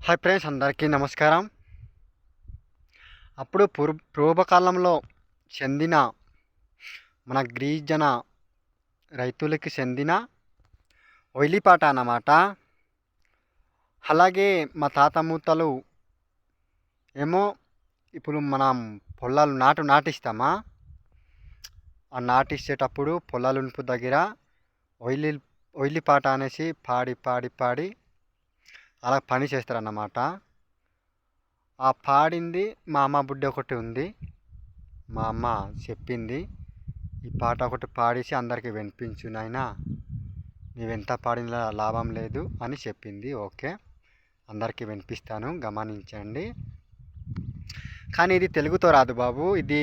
Hi friends, అందరికీ నమస్కారం. అప్పుడు పూర్వకాలంలో చెందిన మన గిరిజన రైతులకి చెందిన ఒయిలిపాట అన్నమాట. అలాగే మా తాత మూతలు ఏమో ఇప్పుడు మనం పొలాలు నాటిస్తామా, ఆ నాటిచ్చేటప్పుడు పొలాలు ఉంపు దగ్గర ఒయిలిపాట అనేసి పాడి పాడి పాడి అలా పని చేస్తారన్నమాట. ఆ పాడింది మా అమ్మ బుడ్డ ఒకటి ఉంది. మా అమ్మ చెప్పింది, ఈ పాట ఒకటి పాడేసి అందరికీ వినిపించు నాయనా, నీవెంత పాడిన లాభం లేదు అని చెప్పింది. ఓకే, అందరికీ వినిపిస్తాను, గమనించండి. కానీ ఇది తెలుగుతో రాదు బాబు, ఇది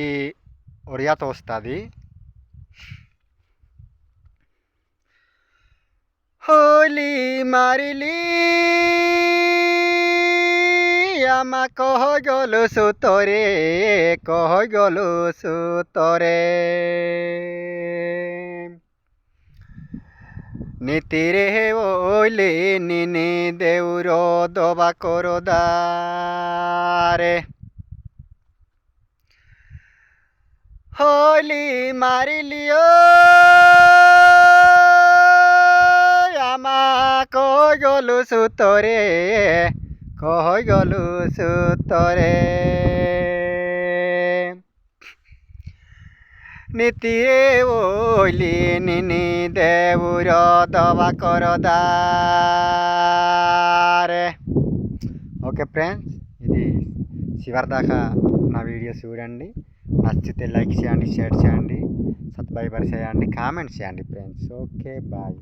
ఒరియాతో వస్తుంది. హోలీ మారిలి আমা কহ গলো সুতরে, কহ গলো সুতরে, নীতিরে ওইলে নিনি দেউর দবা করদারে, হোলি মারিলিও আমা কহ গলো সুতরে, কহ গলু সুতরে, নীতিরে ওইলি নিনি దేవుర దవా కొరదారే. ఓకే ఫ్రెండ్స్, ఇది చివరి దాకా నా వీడియో చూడండి. నచ్చితే లైక్ చేయండి, షేర్ చేయండి, సబ్స్క్రైబర్ చేయండి, కామెంట్ చేయండి ఫ్రెండ్స్. Okay, bye.